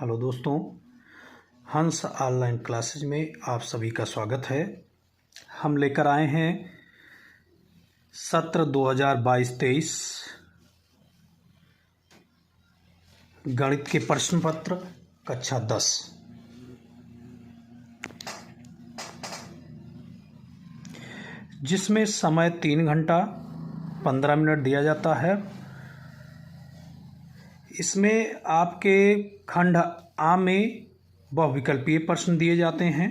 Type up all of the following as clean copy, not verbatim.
Hello दोस्तों, हंस online classes में आप सभी का स्वागत है। हम लेकर आए हैं सत्र 2022-23 गणित के प्रश्न पत्र कक्षा 10। जिसमें समय 3 घंटा 15 मिनट दिया जाता है। इसमें आपके खंड आ में बहुविकल्पीय प्रश्न दिए जाते हैं,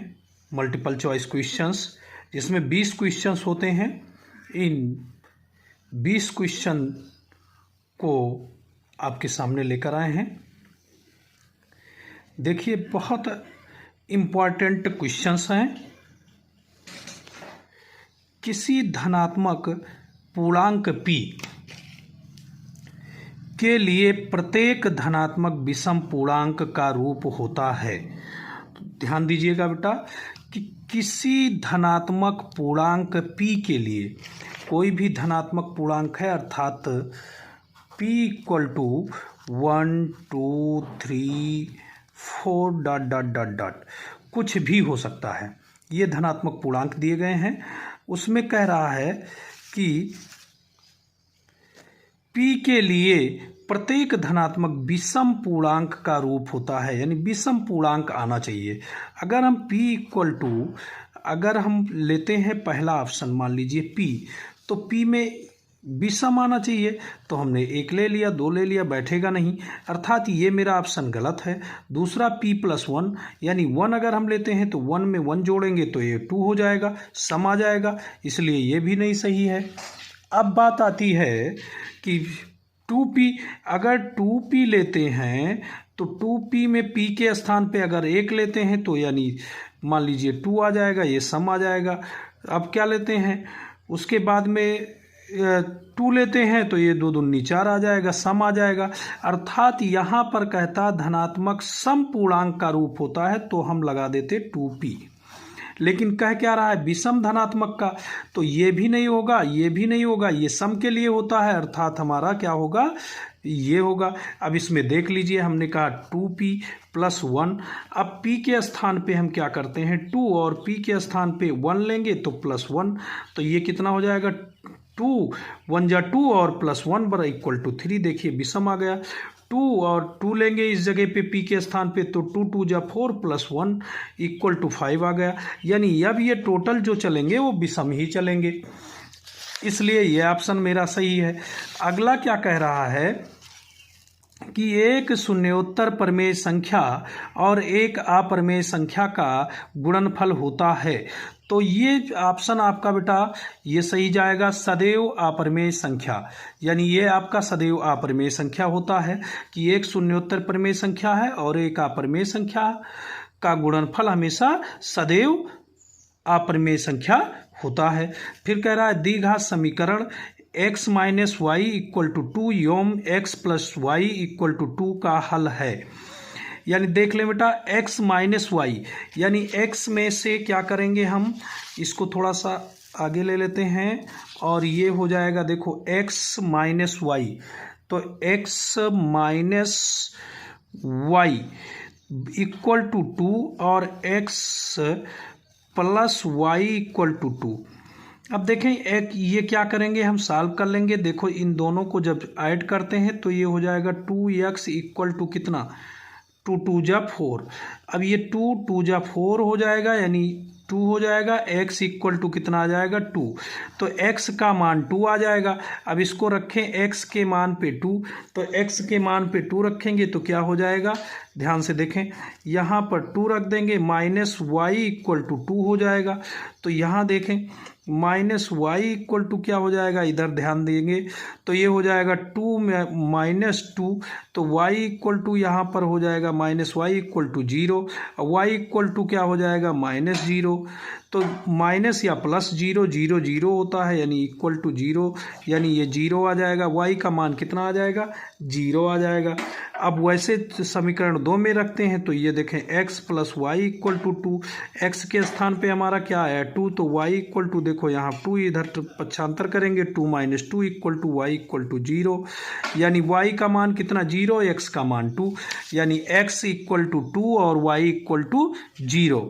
मल्टीपल चॉइस क्वेश्चंस, जिसमें 20 क्वेश्चंस होते हैं। इन 20 क्वेश्चन को आपके सामने लेकर आए हैं। देखिए, बहुत इम्पॉर्टेंट क्वेश्चंस हैं। किसी धनात्मक पूर्णांक p के लिए प्रत्येक धनात्मक विषम पूर्णांक का रूप होता है। तो ध्यान दीजिएगा बेटा कि किसी धनात्मक पूर्णांक p के लिए, कोई भी धनात्मक पूर्णांक है अर्थात p equal to 1 2 3 4 dot dot dot dot कुछ भी हो सकता है। ये धनात्मक पूर्णांक दिए गए हैं। उसमें कह रहा है कि p के लिए प्रत्येक धनात्मक विषम पूर्णांक का रूप होता है, यानी विषम पूर्णांक आना चाहिए। अगर हम p इक्वल टू, अगर हम लेते हैं पहला ऑप्शन, मान लीजिए p, तो p में विषम आना चाहिए। तो हमने 1 ले लिया, 2 ले लिया, बैठेगा नहीं, अर्थात ये मेरा ऑप्शन गलत है। दूसरा p+1 यानी 1 अगर हम लेते हैं तो 1 में 1 जोड़ेंगे तो ये 2 हो जाएगा, सम आ जाएगा, इसलिए ये भी नहीं सही है। अब बात आती है कि 2p, अगर 2p लेते हैं तो 2p में p के स्थान पे अगर 1 लेते हैं तो यानी मान लीजिए 2 आ जाएगा, ये सम आ जाएगा। अब क्या लेते हैं, उसके बाद में 2 लेते हैं तो ये 2 दूनी 4 आ जाएगा, सम आ जाएगा। अर्थात यहाँ पर कहता धनात्मक सम पूर्णांक का रूप होता है, तो हम लगा देते 2p। लेकिन कह क्या रहा है, विषम धनात्मक का, तो ये भी नहीं होगा, ये भी नहीं होगा, ये सम के लिए होता है, अर्थात हमारा क्या होगा, ये होगा। अब इसमें देख लीजिए, हमने कहा 2p+1। अब p के स्थान पे हम क्या करते हैं, 2, और p के स्थान पे 1 लेंगे तो +1, तो ये कितना हो जाएगा, 2 1 जा 2 और +1 बराबर इक्वल टू 3। देखिए विषम आ गया। 2 और 2 लेंगे इस जगह पे p के स्थान पे, तो 2 2 जा 4 +1 इक्वल टू 5 आ गया। यानी अब ये टोटल जो चलेंगे वो विषम ही चलेंगे, इसलिए ये ऑप्शन मेरा सही है। अगला क्या कह रहा है कि एक शून्योत्तर प्रमेय संख्या और एक अप्रमेय संख्या का गुणनफल होता है। तो ये ऑप्शन आपका बेटा ये सही जाएगा, सदैव अप्रमेय संख्या, यानी ये आपका सदैव अप्रमेय संख्या होता है कि एक शून्योत्तर प्रमेय संख्या है और एक अप्रमेय संख्या का गुणनफल हमेशा सदैव अप्रमेय संख्या होता है। फिर कह रहा है द्विघात समीकरण x minus Y equal to 2 योम x plus Y equal to 2 का हल है। यानी देख लें बेटा, x माइनस वाई, यानी x में से क्या करेंगे, हम इसको थोड़ा सा आगे ले लेते हैं और ये हो जाएगा, देखो x माइनस वाई, तो x minus Y equal to 2 और x plus Y equal to 2। अब देखें, एक ये क्या करेंगे, हम सॉल्व कर लेंगे। देखो इन दोनों को जब ऐड करते हैं तो ये हो जाएगा 2x इक्वल टू कितना, 2 2 जा 4। अब ये 2 2 जा 4 हो जाएगा, यानी 2 हो जाएगा। x इक्वल टू कितना आ जाएगा, 2, तो x का मान 2 आ जाएगा। अब इसको रखें x के मान पे 2, तो x के मान पे 2 रखेंगे तो क्या हो जाएगा, ध्यान से देखें, यहाँ पर 2 रख देंगे, माइनस वाई इक्वल टू 2 हो जाएगा। तो यहाँ देखें माइनस वाई इक्वल टू क्या हो जाएगा, इधर ध्यान देंगे तो ये हो जाएगा 2 में -2, तो y इक्वल टू यहाँ पर हो जाएगा minus Y equal to 0, y equal to क्या हो जाएगा, -0। तो माइनस या प्लस 0 0 0 होता है यानी इक्वल टू 0, यानी ये 0 आ जाएगा। y का मान कितना आ जाएगा? 0 आ जाएगा। अब वैसे समीकरण 2 में रखते हैं तो ये देखें x plus Y equal to 2, x के स्थान पे हमारा क्या आया 2, तो y इक्वल टू देखो यहाँ 2 इधर पक्षांतर करेंगे 2 minus 2 equal to Y equal to 0, यानी y का मान कितना 0, x का मान 2, यानी x इक्वल टू 2 और y equal to 0।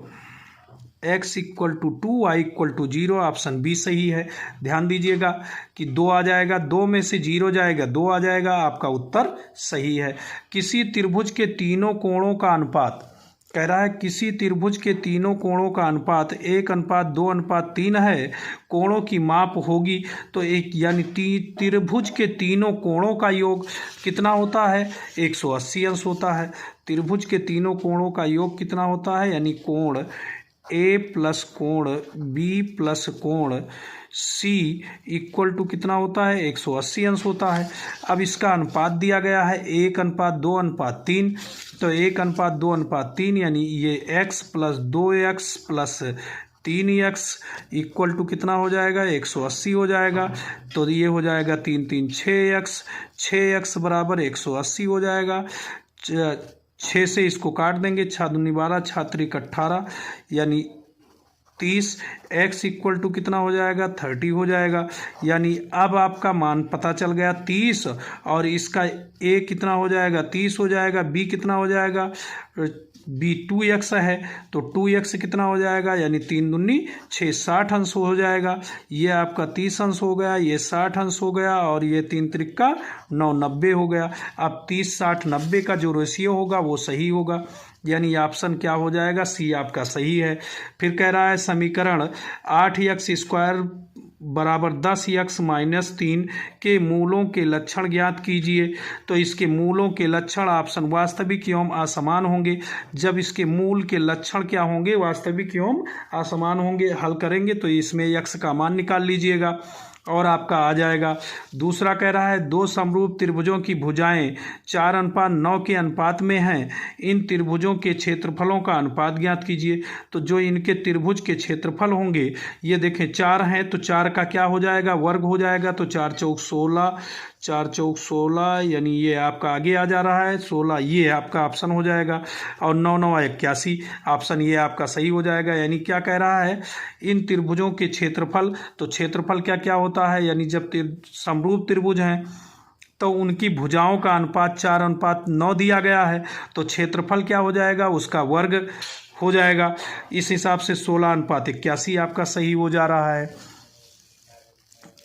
x equal to 2 y equal to 0, option B सही है। ध्यान दीजिएगा कि 2 आ जाएगा, 2 में से 0 जाएगा 2 आ जाएगा, आपका उत्तर सही है। किसी त्रिभुज के तीनों कोणों का अनुपात, कह रहा है किसी त्रिभुज के तीनों कोणों का अनुपात 1:2:3 है, कोणों की माप होगी तो एक, यानी त्रिभुज के तीनों कोणों का योग कितना होता है? 180 अंश होता है। त्रिभुज के तीनों कोणों का योग कितना होता है? यानी कोण ए प्लस कोण बी प्लस कोण सी इक्वल टू कितना होता है? 180 अंश होता है। अब इसका अनुपात दिया गया है 1:2:3, तो 1:2:3 यानी ये x plus 2x plus 3x equal to कितना हो जाएगा? 180 हो जाएगा। तो ये हो जाएगा 3 3 6x, 6x बराबर 180 हो जाएगा। 6 से इसको काट देंगे, 6 दूनी 12, 6 त्रिक 18 यानी 30, x इक्वल टू कितना हो जाएगा? 30 हो जाएगा। यानी अब आपका मान पता चल गया 30, और इसका a कितना हो जाएगा? 30 हो जाएगा। b कितना हो जाएगा? b 2x है, तो 2x कितना हो जाएगा? यानी 3 दूनी 6, 60 अंश हो जाएगा। ये आपका 30 अंश हो गया, ये 60 अंश हो गया, और ये 3 त्रिका 9, 90 हो गया। अब 30 60 90 का जो रेशियो होगा वो सही होगा, यानी ऑप्शन क्या हो जाएगा? सी आपका सही है। फिर कह रहा है समीकरण 8x² बराबर 10x-3 के मूलों के लक्षण ज्ञात कीजिए। तो इसके मूलों के लक्षण ऑप्शन वास्तविक एवं असमान होंगे। जब इसके मूल के लक्षण क्या होंगे? वास्तविक एवं असमान होंगे। हल करेंगे तो इसमें x का मान निकाल लीजिएगा और आपका आ जाएगा। दूसरा कह रहा है दो समरूप त्रिभुजों की भुजाएं 4:9 के अनुपात में हैं, इन त्रिभुजों के क्षेत्रफलों का अनुपात ज्ञात कीजिए। तो जो इनके त्रिभुज के क्षेत्रफल होंगे, ये देखें 4 हैं तो 4 का क्या हो जाएगा? वर्ग हो जाएगा। तो 4 चौक 16, 4 चौक 16 यानी ये आपका आगे आ जा रहा है 16, ये आपका ऑप्शन हो जाएगा। और 9 9 81 ऑप्शन ये आपका सही हो जाएगा। यानी क्या कह रहा है? इन त्रिभुजों के क्षेत्रफल, तो क्षेत्रफल क्या क्या होता है? यानी जब समरूप त्रिभुज हैं तो उनकी भुजाओं का अनुपात 4:9 दिया गया है, तो क्षेत्रफल क्या हो जाएगा? उसका वर्ग हो जाएगा। इस हिसाब से 16:81 आपका सही हो जा रहा है।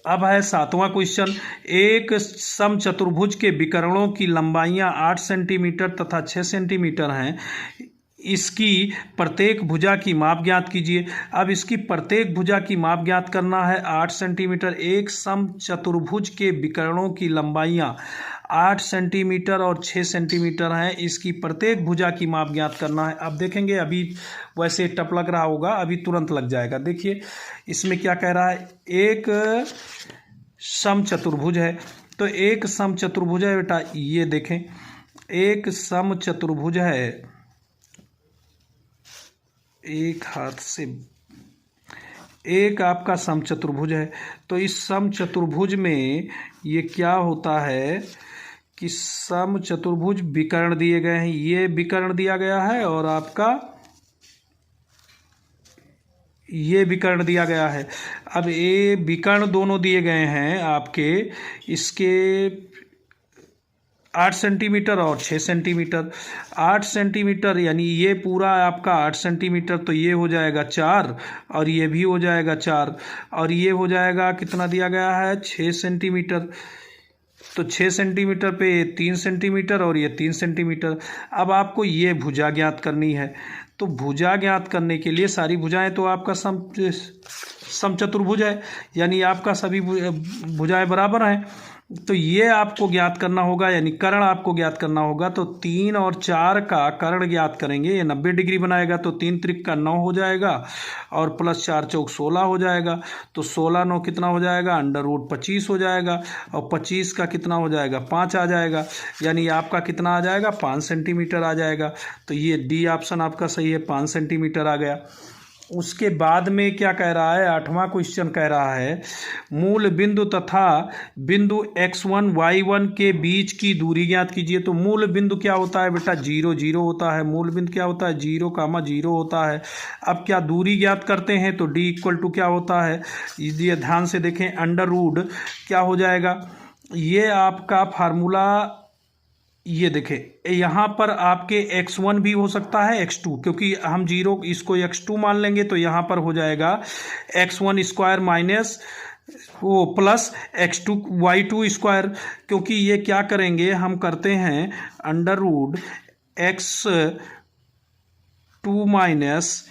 अब है 7वां क्वेश्चन। एक समचतुर्भुज के विकर्णों की लंबाइयां 8 सेंटीमीटर तथा 6 सेंटीमीटर हैं, इसकी प्रत्येक भुजा की माप ज्ञात कीजिए। अब इसकी प्रत्येक भुजा की माप ज्ञात करना है 8 सेंटीमीटर। एक समचतुर्भुज के विकर्णों की लंबाइयां 8 सेंटीमीटर और 6 सेंटीमीटर हैं, इसकी प्रत्येक भुजा की माप ज्ञात करना है। अब देखेंगे, अभी वैसे टप लग रहा होगा, अभी तुरंत लग जाएगा। देखिए इसमें क्या कह रहा है? एक समचतुर्भुज है, तो एक समचतुर्भुज है बेटा, ये देखें एक समचतुर्भुज है, एक हाथ से एक आपका समचतुर्भुज है। तो इस समचतुर्भुज में ये क्या होता है कि समचतुर्भुज विकर्ण दिए गए हैं, ये विकर्ण दिया गया है और आपका ये विकर्ण दिया गया है। अब ये विकर्ण दोनों दिए गए हैं आपके, इसके 8 सेंटीमीटर और 6 सेंटीमीटर। 8 सेंटीमीटर यानी ये पूरा आपका 8 सेंटीमीटर, तो ये हो जाएगा 4 और ये भी हो जाएगा 4, और ये हो जाएगा कितना दिया गया है? 6 सेंटीमीटर। तो 6 सेंटीमीटर पे 3 सेंटीमीटर और ये 3 सेंटीमीटर। अब आपको ये भुजा ज्ञात करनी है, तो भुजा ज्ञात करने के लिए सारी भुजाएं तो आपका समचतुर्भुज है, यानी आपका सभी भुजाएं बराबर हैं, तो ये आपको ज्ञात करना होगा, यानी कर्ण आपको ज्ञात करना होगा। तो 3 और 4 का कर्ण ज्ञात करेंगे, ये 90 डिग्री बनाएगा, तो 3 त्रिक का 9 हो जाएगा और प्लस 4 चौक 16 हो जाएगा। तो 16 9 कितना हो जाएगा? √25 हो जाएगा, और 25 का कितना हो जाएगा? 5 आ जाएगा, यानी आपका कितना आ जाएगा? 5 सेंटीमीटर आ जाएगा। तो ये डी ऑप्शन आपका सही है, 5 सेंटीमीटर आ गया। उसके बाद में क्या कह रहा है, 8वां क्वेश्चन कह रहा है मूल बिंदु तथा बिंदु x1 y1 के बीच की दूरी ज्ञात कीजिए। तो मूल बिंदु क्या होता है बेटा, 0 0 होता है। मूल बिंदु क्या होता है, 0 0 होता है। अब क्या दूरी ज्ञात करते हैं, तो d इक्वल टू क्या होता है, ये ध्यान से देखें, अंडर रूट क्या हो जाएगा, ये आपका फार्मूला, ये देखें यहाँ पर आपके x1 भी हो सकता है x2, क्योंकि हम 0 इसको x2 मान लेंगे तो यहाँ पर हो जाएगा x1 स्क्वायर माइनस वो प्लस x2 y2 स्क्वायर, क्योंकि ये क्या करेंगे, हम करते हैं under root x2 minus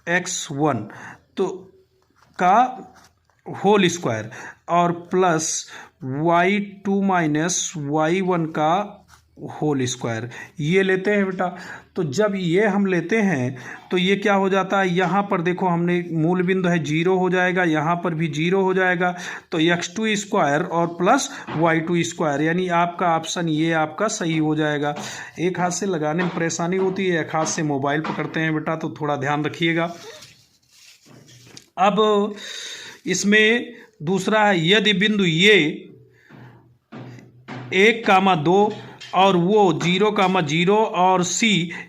x1 तो का होल स्क्वायर और प्लस y2 माइनस y1 का होल स्क्वायर, ये लेते हैं बेटा। तो जब ये हम लेते हैं तो ये क्या हो जाता है, यहाँ पर देखो हमने मूल बिंदु है 0 हो जाएगा, यहाँ पर भी 0 हो जाएगा, तो x2 स्क्वायर और प्लस y2 स्क्वायर, यानी आपका ऑप्शन ये आपका सही हो जाएगा। एक हाथ से लगाने में परेशानी होती है, एक हाथ से मोबाइल पकड़ते हैं बेटा, तो थोड़ा ध्यान रखिएगा। अब इसमें दूसरा है, यदि बिंदु ये 1,2 और वो 0,0 और C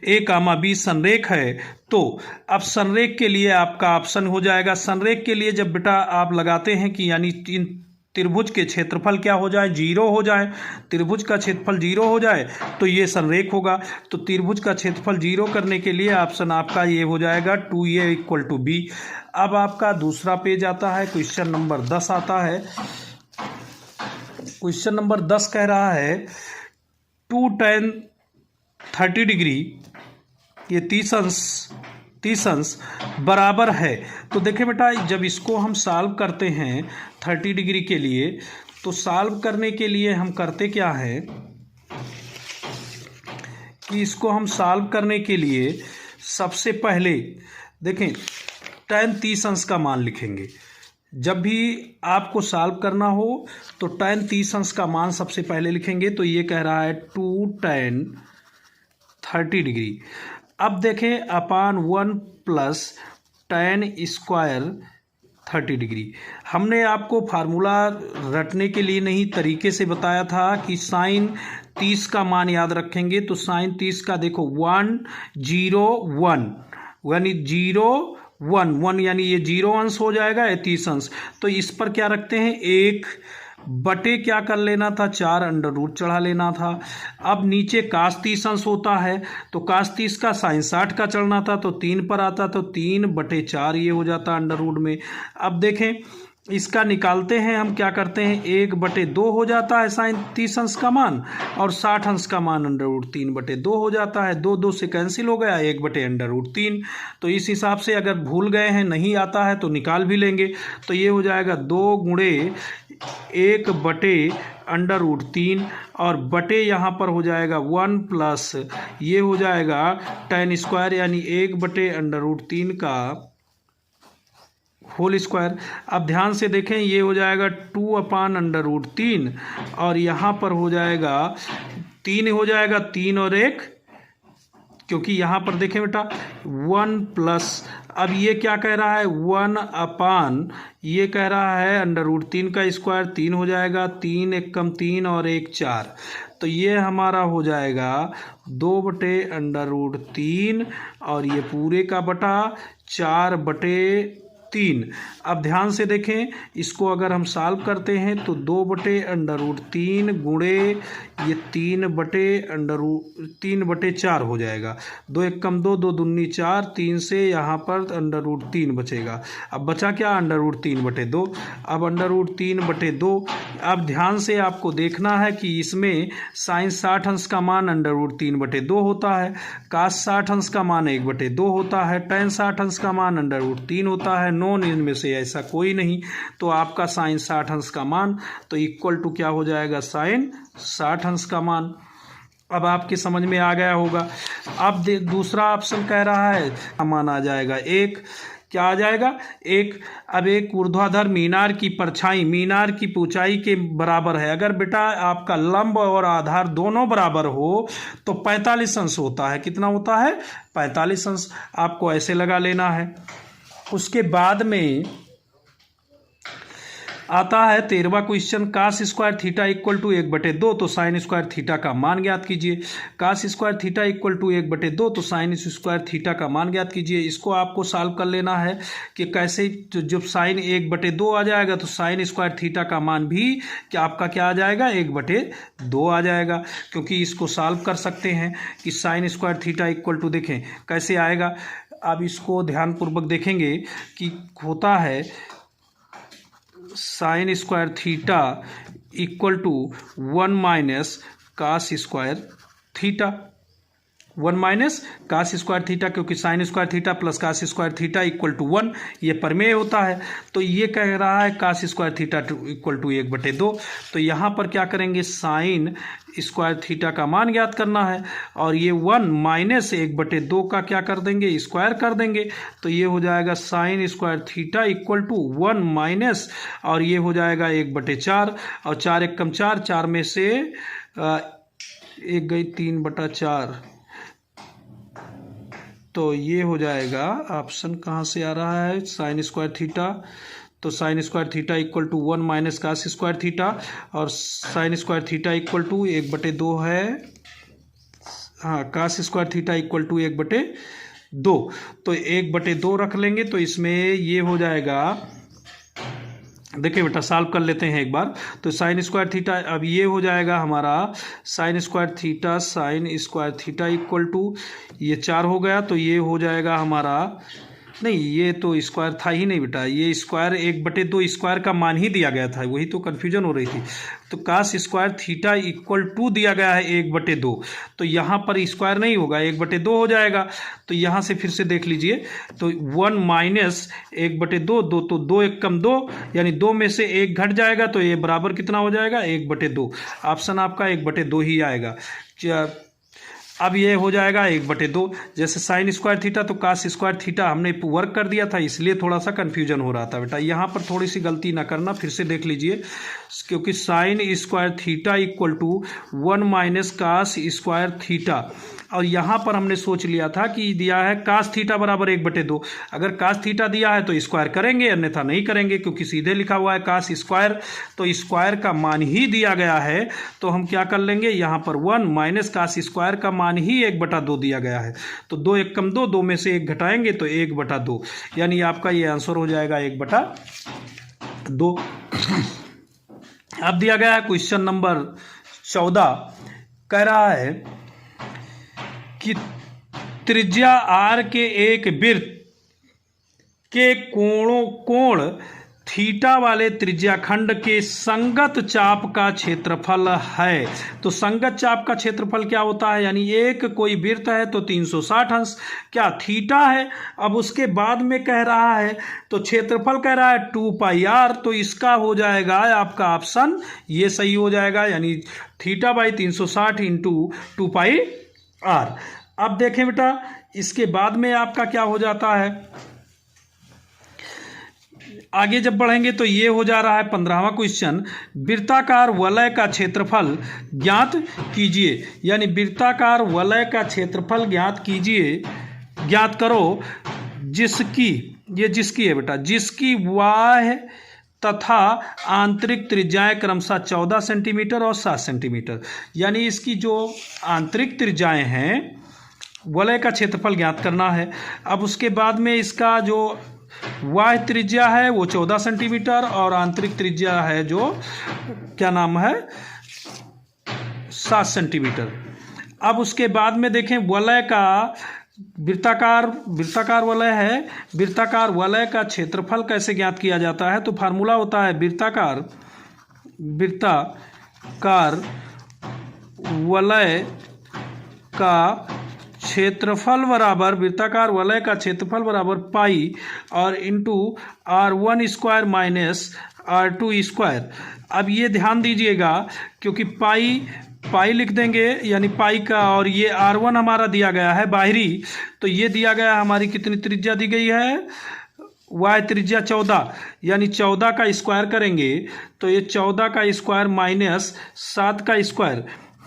A,B संरेख है, तो अब संरेख के लिए आपका ऑप्शन हो जाएगा। संरेख के लिए जब बेटा आप लगाते हैं कि यानी इन त्रिभुज के क्षेत्रफल क्या हो जाए, 0 हो जाए, त्रिभुज का क्षेत्रफल 0 हो जाए तो ये संरेख होगा। तो त्रिभुज का क्षेत्रफल 0 करने के लिए ऑप्शन आपका ये हो जाएगा 2A इक्वल टू B। अब आपका दूसरा पेज आता है, क्वेश्चन नंबर 10 आता है। क्वेश्चन नंबर 10 कह रहा है 2 tan 30 डिग्री, ये 30 अंश बराबर है। तो देखें बेटा, जब इसको हम सॉल्व करते हैं 30 डिग्री के लिए, तो सॉल्व करने के लिए हम करते क्या है कि इसको हम सॉल्व करने के लिए सबसे पहले देखें tan 30 अंश का मान लिखेंगे। जब भी आपको सॉल्व करना हो तो tan 30 अंश का मान सबसे पहले लिखेंगे। तो ये कह रहा है 2 tan 30 डिग्री। अब देखें अपान 1 प्लस tan स्क्वायर 30 डिग्री। हमने आपको फार्मूला रटने के लिए नहीं, तरीके से बताया था कि साइन 30 का मान याद रखेंगे। तो साइन 30 का देखो 1 0 1 यानी 0 1 1 यानी ये 0 अंश हो जाएगा, ये 30 अंश। तो इस पर क्या रखते हैं, 1 बटे क्या कर लेना था, 4 अंडर रूट चढ़ा लेना था। अब नीचे कास 30 अंश होता है, तो कास 30 का साइन 60 का चढ़ना था, तो 3 पर आता, तो 3 बटे 4 ये हो जाता अंडर रूट में। अब देखें इसका निकालते हैं हम, क्या करते हैं 1 बटे 2 हो जाता है साइन 30 अंश का मान, और 60 अंश का मान अंडर रूट 3 बटे 2 हो जाता है। 2 2 से कैंसिल हो गया, 1 बटे अंडर रूट 3। तो इस हिसाब से अगर भूल गए हैं, नहीं आता है तो निकाल भी लेंगे। तो ये हो जाएगा 2 गुणे 1 बटे अंडर रूट 3 और बटे यहाँ पर हो जाएगा 1 प्लस ये हो जाएगा tan स्क्वायर यानी 1 बटे अंडर रूट 3 का होल स्क्वायर। अब ध्यान से देखें, ये हो जाएगा 2 अपान अंडर रूट 3 और यहाँ पर हो जाएगा 3 हो जाएगा, 3 और 1, क्योंकि यहाँ पर देखें बेटा 1 प्लस, अब ये क्या कह रहा है 1 अपान ये कह रहा है अंडर रूट 3 का स्क्वायर, 3 हो जाएगा, 3 1 कम 3 और 1 4। तो ये हमारा हो जाएगा 2 बटे अंडर रूट 3 और ये पूरे का बटा 4 बटे 3। अब ध्यान से देखें, इसको अगर हम सॉल्व करते हैं तो 2 बटे अंडर रूट 3 गुणे ये 3 बटे 4 हो जाएगा। 2 1 कम 2 2 दूनी 4, 3 से यहाँ पर अंडर रूट 3 बचेगा। अब बचा क्या, अंडर रूट 3 बटे 2। अब अंडर रूट 3 बटे 2। अब ध्यान से आपको देखना है कि इसमें साइन 60 अंश का मान अंडर रूट 3 बटे 2 होता है, कास 60 अंश का मान 1 बटे 2 होता है, tan 60 अंश का मान अंडर रूट 3 होता है। नॉन इनमें से ऐसा कोई नहीं, तो आपका साइन 60 अंश का मान तो इक्वल टू क्या हो जाएगा, साइन 60 अंश का मान। अब आपके समझ में आ गया होगा। अब दूसरा ऑप्शन कह रहा है मान आ जाएगा 1, क्या आ जाएगा एक। अब एक ऊर्ध्वाधर मीनार की परछाई मीनार की ऊंचाई के बराबर है। अगर बेटा आपका लंब और आधार दोनों बराबर हो तो 45 अंश होता है। कितना होता है? 45 अंश। आपको ऐसे लगा लेना है। उसके बाद में आता है 13वां question, cos square theta equal to 1/2 तो साइन स्क्वायर थीटा का मान ज्ञात कीजिए। Cos square theta equal to 1/2 तो साइन स्क्वायर थीटा का मान ज्ञात कीजिए। इसको आपको सॉल्व कर लेना है कि कैसे, जब साइन 1/2 आ जाएगा तो साइन स्क्वायर थीटा का मान भी क्या आपका क्या आ जाएगा? 1/2 आ जाएगा। क्योंकि इसको सॉल्व कर सकते हैं कि sine square theta equal to, देखें कैसे आएगा। अब इसको ध्यानपूर्वक देखेंगे कि होता है sine square theta equal to 1 minus cos square theta. 1 minus cos square theta, क्योंकि sine square theta plus cos square theta equal to 1 ये प्रमेय होता है। तो ये कह रहा है cos square theta equal to 1/2। तो यहाँ पर क्या करेंगे? साइन स्क्वायर थीटा का मान ज्ञात करना है और ये 1 माइनस 1/2 का क्या कर देंगे? स्क्वायर कर देंगे। तो ये हो जाएगा sine square theta equal to 1 minus, और ये हो जाएगा 1/4 और 4 एकम 4, 4 में से 1 गई 3/4। तो ये हो जाएगा, ऑप्शन कहाँ से आ रहा है? Sine square theta. तो sine square theta equal to 1 minus cos square theta, और sine square theta equal to 1/2 है। हाँ, cos square theta equal to 1/2। तो 1/2 रख लेंगे तो इसमें ये हो जाएगा। देखिए बेटा सॉल्व कर लेते हैं एक बार। तो साइन स्क्वायर थीटा, अब ये हो जाएगा हमारा sine square theta equal to, ये 4 हो गया तो ये हो जाएगा हमारा, नहीं ये तो स्क्वायर था ही नहीं बेटा, ये स्क्वायर 1/2 स्क्वायर का मान ही दिया गया था, वही तो कन्फ्यूजन हो रही थी। तो cos square theta equal to दिया गया है 1/2, तो यहाँ पर स्क्वायर नहीं होगा, 1/2 हो जाएगा। तो यहाँ से फिर से देख लीजिए, तो 1 माइनस 1/2, 2 तो 2 एकम 2, यानी 2 में से 1 घट जाएगा तो ये बराबर कितना हो जाएगा? 1/2। ऑप्शन आपका 1/2 ही आएगा। अब ये हो जाएगा 1/2। जैसे साइन स्क्वायर थीटा तो कास स्क्वायर थीटा हमने वर्क कर दिया था, इसलिए थोड़ा सा कन्फ्यूजन हो रहा था बेटा। यहाँ पर थोड़ी सी गलती ना करना, फिर से देख लीजिए, क्योंकि sine square theta equal to 1 minus cos square theta, और यहाँ पर हमने सोच लिया था कि दिया है कास थीटा बराबर 1/2। अगर कास थीटा दिया है तो स्क्वायर करेंगे, अन्यथा नहीं करेंगे, क्योंकि सीधे लिखा हुआ है कास स्क्वायर, तो स्क्वायर का मान ही दिया गया है। तो हम क्या कर लेंगे, यहाँ पर 1 माइनस कास स्क्वायर का मान ही 1/2 दिया गया है। तो 2 एकम 2, 2 में से 1 घटाएंगे तो 1/2, यानी आपका ये आंसर हो जाएगा 1/2। अब दिया गया है क्वेश्चन नंबर 14, कह रहा है कि त्रिज्या r के एक वृत्त के कोण थीटा वाले त्रिज्याखंड के संगत चाप का क्षेत्रफल है। तो संगत चाप का क्षेत्रफल क्या होता है? यानी एक कोई वृत्त है तो 360 अंश क्या थीटा है। अब उसके बाद में कह रहा है, तो क्षेत्रफल कह रहा है 2πr, तो इसका हो जाएगा आपका ऑप्शन ये सही हो जाएगा, यानी θ/360 इंटू 2πr। अब देखें बेटा, इसके बाद में आपका क्या हो जाता है, आगे जब बढ़ेंगे तो ये हो जा रहा है 15वां क्वेश्चन, वृत्ताकार वलय का क्षेत्रफल ज्ञात कीजिए। यानी वृत्ताकार वलय का क्षेत्रफल ज्ञात कीजिए, ज्ञात करो जिसकी, ये जिसकी है बेटा, जिसकी बाह्य तथा आंतरिक त्रिज्याएं क्रमशः 14 सेंटीमीटर और 7 सेंटीमीटर। यानी इसकी जो आंतरिक त्रिज्याएं हैं, वलय का क्षेत्रफल ज्ञात करना है। अब उसके बाद में इसका जो बाह्य त्रिज्या है वो 14 सेंटीमीटर और आंतरिक त्रिज्या है जो क्या नाम है 7 सेंटीमीटर। अब उसके बाद में देखें वलय का, वृत्ताकार वलय है, वृत्ताकार वलय का क्षेत्रफल कैसे ज्ञात किया जाता है? तो फार्मूला होता है वृत्ताकार वलय का क्षेत्रफल बराबर, वृत्ताकार वलय का क्षेत्रफल बराबर पाई और into r1 square minus r2 square. अब ये ध्यान दीजिएगा, क्योंकि पाई लिख देंगे, यानी पाई का, और ये r1 हमारा दिया गया है बाहरी, तो ये दिया गया हमारी कितनी त्रिज्या दी गई है वाई त्रिज्या 14, यानी 14 का स्क्वायर करेंगे तो ये 14 का स्क्वायर माइनस 7 का स्क्वायर।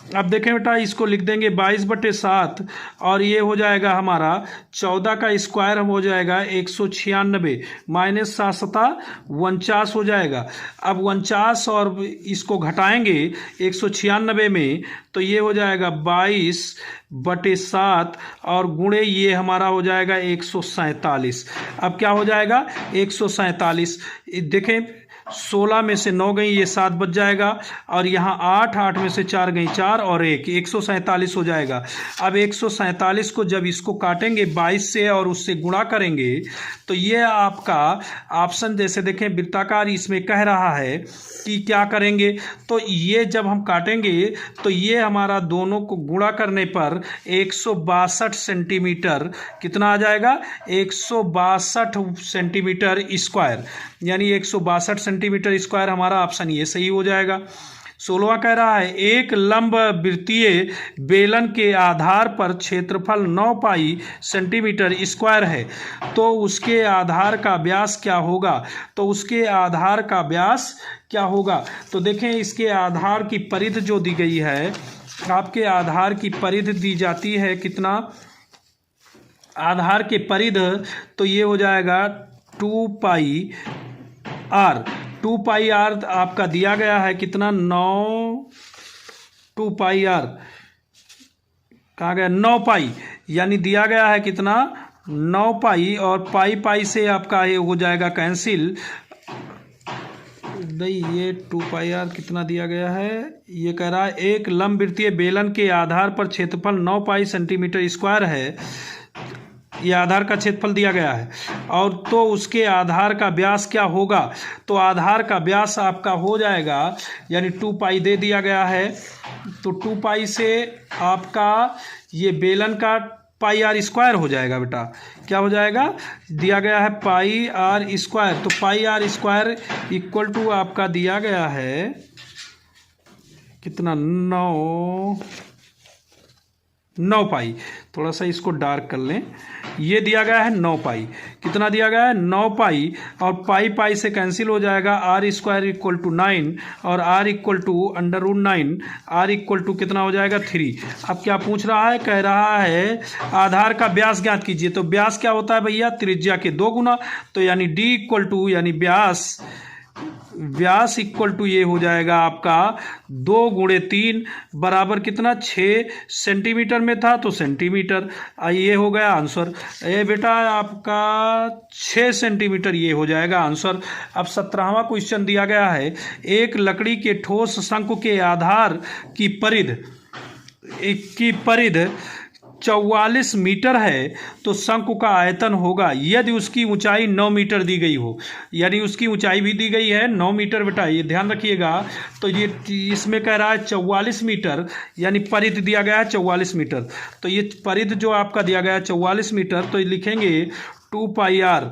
अब देखें बेटा, इसको लिख देंगे 22/7 और ये हो जाएगा हमारा 14 का स्क्वायर हो जाएगा 196 माइनस 7 49 हो जाएगा। अब 49 और इसको घटाएंगे 196 में तो ये हो जाएगा 22/7 और गुणे ये हमारा हो जाएगा 147। अब क्या हो जाएगा 147। देखें 16 में से 9 गई, ये 7 बच जाएगा और यहाँ 8 में से 4 गई 4 और 1 147 हो जाएगा। अब 147 को जब इसको काटेंगे 22 से और उससे गुणा करेंगे तो ये आपका ऑप्शन जैसे देखें वृत्ताकार इसमें कह रहा है कि क्या करेंगे, तो ये जब हम काटेंगे तो ये हमारा दोनों को गुणा करने पर 162 सेंटीमीटर कितना आ जाएगा 162 सेंटीमीटर स्क्वायर, यानी 162 सेंटीमीटर स्क्वायर हमारा ऑप्शन ये सही हो जाएगा। 16वां कह रहा है एक लंब वृत्तीय बेलन के आधार पर क्षेत्रफल 9 पाई सेंटीमीटर स्क्वायर है तो उसके आधार का व्यास क्या होगा, तो उसके आधार का व्यास क्या होगा। तो देखें इसके आधार की परिधि जो दी गई है, आपके आधार की परिधि दी जाती है कितना, आधार के परिधि तो ये हो जाएगा 2 पाई आर। 2 पाई आर आपका दिया गया है कितना 2 पाई आर कहाँ गया 9 पाई, यानी दिया गया है कितना 9 पाई और पाई पाई से आपका ये हो जाएगा कैंसिल। नहीं ये 2 पाई आर कितना दिया गया है, ये कह रहा है एक लंब वृत्तीय बेलन के आधार पर क्षेत्रफल 9 पाई सेंटीमीटर स्क्वायर है, ये आधार का क्षेत्रफल दिया गया है और तो उसके आधार का व्यास क्या होगा, तो आधार का व्यास आपका हो जाएगा यानी 2 पाई दे दिया गया है तो 2 पाई से आपका ये बेलन का पाई आर स्क्वायर हो जाएगा बेटा, क्या हो जाएगा दिया गया है पाई आर स्क्वायर, तो पाई आर स्क्वायर इक्वल टू आपका दिया गया है कितना 9 पाई। थोड़ा सा इसको डार्क कर लें, ये दिया गया है 9 पाई, कितना दिया गया है 9 पाई और पाई पाई से कैंसिल हो जाएगा आर स्क्वायर इक्वल टू 9 और R equal to √9, R equal to कितना हो जाएगा 3। अब क्या पूछ रहा है, कह रहा है आधार का व्यास ज्ञात कीजिए, तो व्यास क्या होता है भैया त्रिज्या के 2 गुना, तो यानी डी इक्वल टू यानी व्यास इक्वल टू ये हो जाएगा आपका 2 × 3 बराबर कितना 6 सेंटीमीटर में था तो सेंटीमीटर, ये हो गया आंसर। ये बेटा आपका 6 सेंटीमीटर ये हो जाएगा आंसर। अब 17वां क्वेश्चन दिया गया है एक लकड़ी के ठोस शंकु के आधार की परिधि 44 मीटर है तो शंकु का आयतन होगा यदि उसकी ऊंचाई 9 मीटर दी गई हो, यानी उसकी ऊंचाई भी दी गई है 9 मीटर बेटा, ये ध्यान रखिएगा। तो ये इसमें कह रहा है 44 मीटर, यानी परिधि दिया गया है 44 मीटर, तो ये परिधि जो आपका दिया गया है 44 मीटर, तो लिखेंगे 2 पाई आर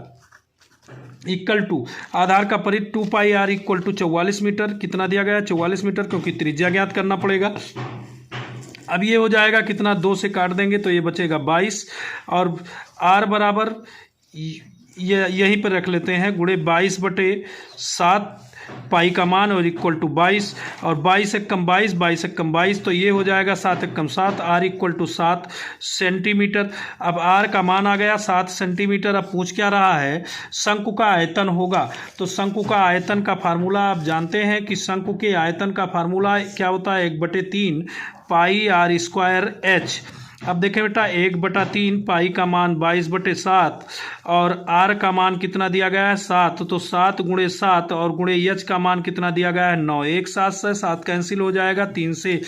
इक्वल टू आधार का परिधि 2 पाई आर इक्वल टू 44 मीटर, कितना दिया गया है 44 मीटर, क्योंकि त्रिज्या ज्ञात करना पड़ेगा। अब ये हो जाएगा कितना 2 से काट देंगे तो ये बचेगा 22 और आर बराबर ये यहीं पर रख लेते हैं गुणे 22/7 पाई का मान और इक्वल टू 22 और 22 एकम 22 22 एकम 22 तो ये हो जाएगा 7 एकम 7 आर इक्वल टू 7 सेंटीमीटर। अब आर का मान आ गया 7 सेंटीमीटर। अब पूछ क्या रहा है शंकु का आयतन होगा, तो शंकु का आयतन का फार्मूला आप जानते हैं कि शंकु के आयतन का फार्मूला क्या होता है 1/3 पाई आर स्क्वायर एच। अब देखें बेटा 1/3 पाई का मान 22/7 और आर का मान कितना दिया गया है 7, तो 7 × 7 और गुणे एच का मान कितना दिया गया है 9। 1 7 से 7 कैंसिल हो जाएगा, 3 से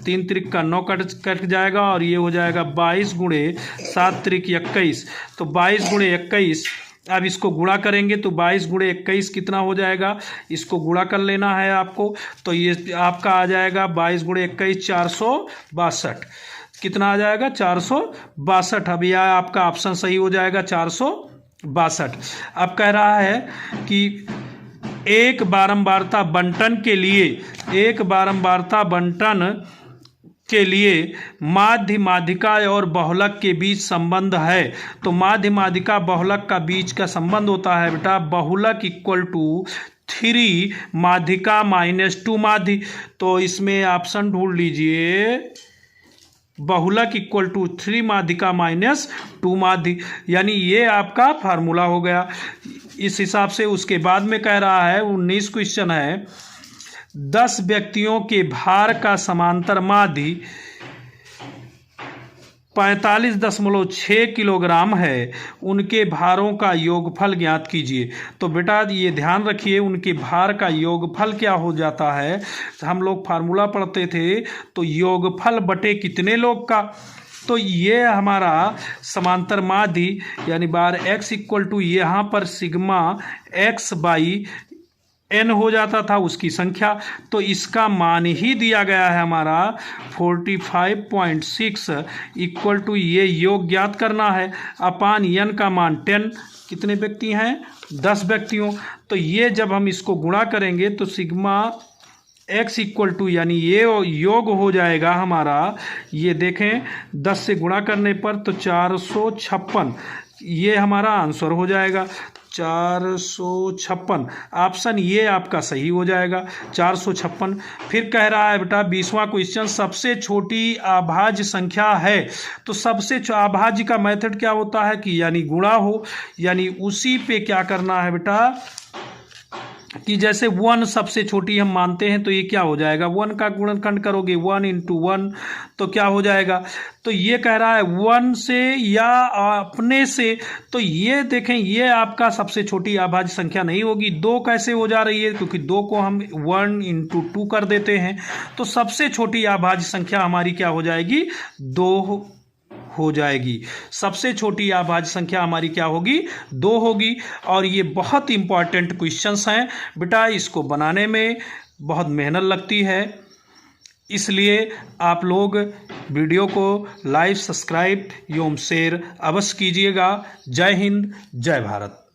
3 त्रिक का 9 कट जाएगा और ये हो जाएगा 22 × 7 त्रिक 21, तो 22 × 21। अब इसको गुणा करेंगे तो 22 × 21 कितना हो जाएगा, इसको गुणा कर लेना है आपको, तो ये आपका आ जाएगा 22 × 21 462, कितना आ जाएगा 462। अब यह आपका ऑप्शन सही हो जाएगा 462। अब कह रहा है कि एक बारंबारता बंटन के लिए के लिए माध्य माध्यिका और बहुलक के बीच संबंध है। तो माध्य माध्यिका बहुलक का बीच का संबंध होता है बेटा बहुलक इक्वल टू 3 माध्यिका -2 माध्य। तो इसमें ऑप्शन ढूंढ लीजिए, बहुलक इक्वल टू 3 माध्यिका -2 माध्य, यानी ये आपका फार्मूला हो गया। इस हिसाब से उसके बाद में कह रहा है 19 क्वेश्चन है, 10 व्यक्तियों के भार का समांतर माध्य 45.6 किलोग्राम है, उनके भारों का योगफल ज्ञात कीजिए। तो बेटा ये ध्यान रखिए, उनके भार का योगफल क्या हो जाता है, हम लोग फार्मूला पढ़ते थे तो योगफल बटे कितने लोग का। तो ये हमारा समांतर माध्य यानी बार x इक्वल टू यहाँ पर सिग्मा x बाई n हो जाता था उसकी संख्या। तो इसका मान ही दिया गया है हमारा 45.6 इक्वल टू ये योग ज्ञात करना है अपान n का मान 10। कितने व्यक्ति हैं, 10 व्यक्तियों। तो ये जब हम इसको गुणा करेंगे तो सिग्मा x इक्वल टू यानी ये योग हो जाएगा हमारा, ये देखें 10 से गुणा करने पर तो 456, ये हमारा आंसर हो जाएगा 456। ऑप्शन ये आपका सही हो जाएगा 456। फिर कह रहा है बेटा 20वां क्वेश्चन, सबसे छोटी अभाज्य संख्या है। तो सबसे अभाज्य का मेथड क्या होता है कि यानी गुणा हो, यानी उसी पे क्या करना है बेटा कि जैसे 1 सबसे छोटी हम मानते हैं तो ये क्या हो जाएगा, 1 का गुणनखंड करोगे 1 × 1 तो क्या हो जाएगा। तो ये कह रहा है 1 से या अपने से, तो ये देखें ये आपका सबसे छोटी अभाज्य संख्या नहीं होगी। 2 कैसे हो जा रही है, क्योंकि 2 को हम 1 × 2 कर देते हैं। तो सबसे छोटी अभाज्य संख्या हमारी क्या हो जाएगी, 2 हो जाएगी। सबसे छोटी अभाज्य संख्या हमारी क्या होगी, 2 होगी। और ये बहुत इंपॉर्टेंट क्वेश्चंस हैं बेटा, इसको बनाने में बहुत मेहनत लगती है, इसलिए आप लोग वीडियो को लाइक, सब्सक्राइब एवं शेयर अवश्य कीजिएगा। जय हिंद, जय भारत।